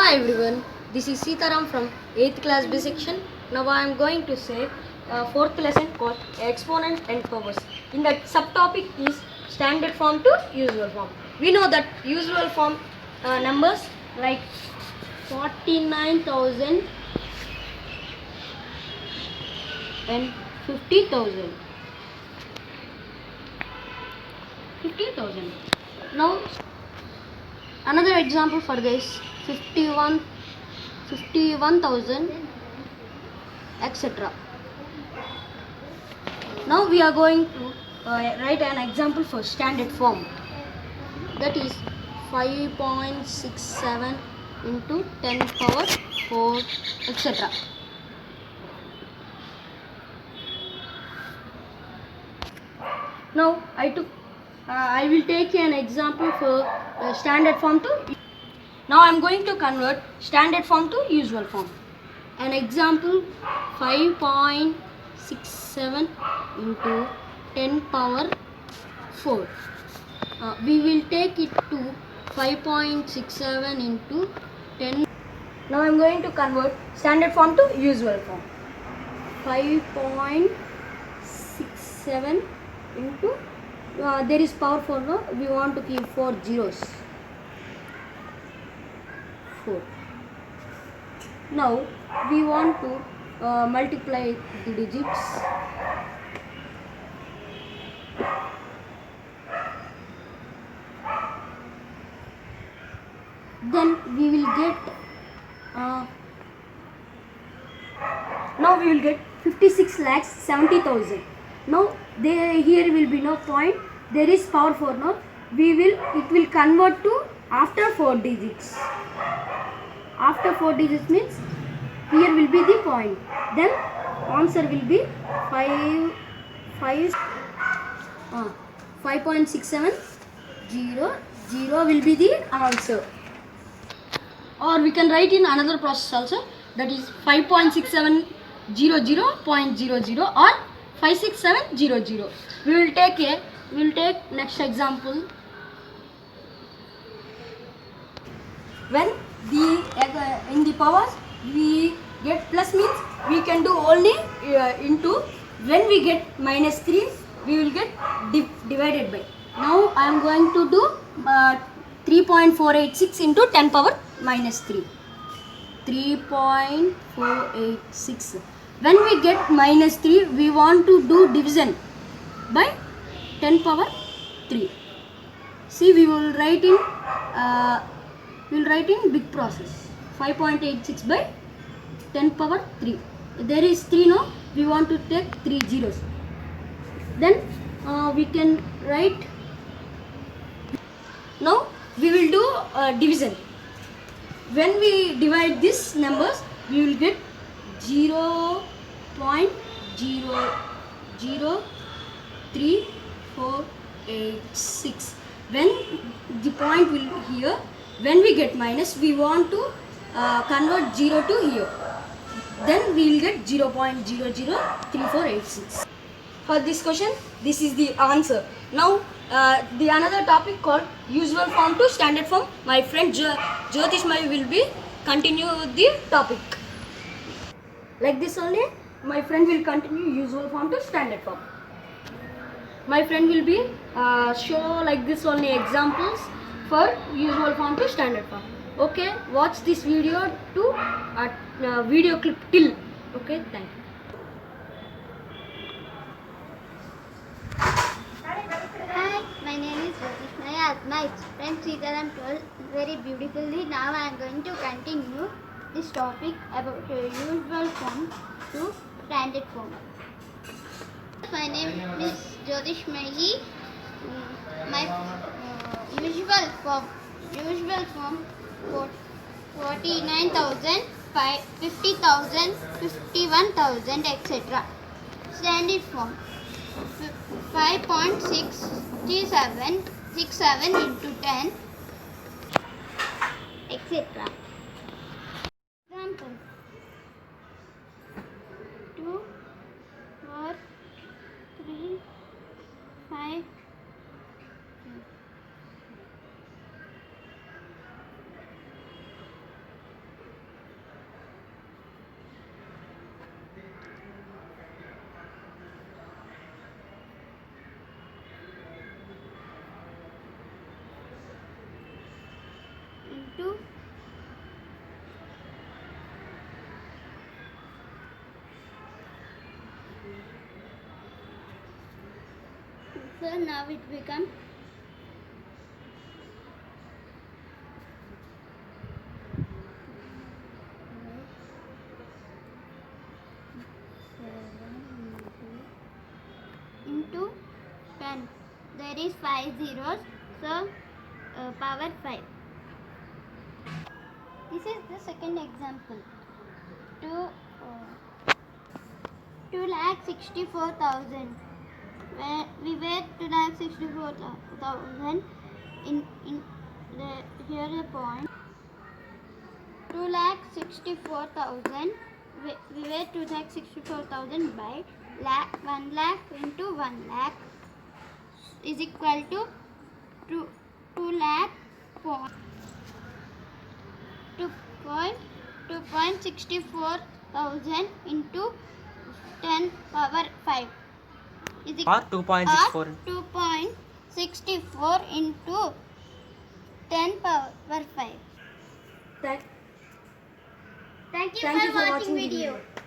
Hi everyone, this is Sitaram from 8th class B section. Now I am going to say 4th lesson called exponent and powers. In that subtopic is standard form to usual form. We know that usual form numbers like 49,000 and 50,000. 50,000. Now another example for this 51,000 etc. Now we are going to write an example for standard form, that is 5.67 into 10 power 4 etc. Now I will take an example for standard form to. Now I am going to convert standard form to usual form. An example 5.67 into 10 power 4. We will take it to 5.67 into 10. Now I am going to convert standard form to usual form. 5.67 into there is power 4, no? We want to keep 4 zeros. 4. Now we want to multiply the digits. Then we will get now we will get 56,70,000. Now here will be no point. There is power 4, no? It will convert to after 4 digits. After 4 digits means here will be the point. Then answer will be 5.6700 will be the answer. Or we can write in another process also, that is 5.6700.00 or 56700. We will take next example. When in the powers we get plus means we can do only into. When we get minus 3 we will get divided by. Now I am going to do 3.486 into 10 power minus 3. 3.486. When we get minus 3 we want to do division by 10 power 3. See, we will write in big process. 5.86 by 10 power 3. There is 3, no? We want to take 3 zeros. Then we can write. Now we will do division. When we divide these numbers we will get 0.0034886. When the point will here, when we get minus we want to convert 0 to here. Then we will get 0.003486. For this question, this is the answer. Now the another topic called usual form to standard form. My friend Jyotishmay will be continue the topic. Like this only, my friend will continue usual form to standard form. My friend will be show like this only examples for usual form to standard form. Okay, watch this video to video clip till. Okay, thank you. Hi, my name is Jyotishmay. As my friend Sitaram told very beautifully, now I am going to continue this topic about usual form to standard form. My name is Jyotishmay. My usual form 49,000, 50,000, 51,000 etc. Standard form 5.67 into 10 etc. Example 2, 4, 3, 5. into so now it becomes into 10. There is 5 zeros, so power 5. This is the second example. 2,64,000. Where we were 2,64,000 in the here the point 2,64,000 we were 2,64,000 by 1 lakh into 1 lakh is equal to 2 lakh point 2.64 thousand into 10 power 5 is or 2.64. 2.64 into 10 power 5. Thank Thank you Thank for you for watching watching the video. video.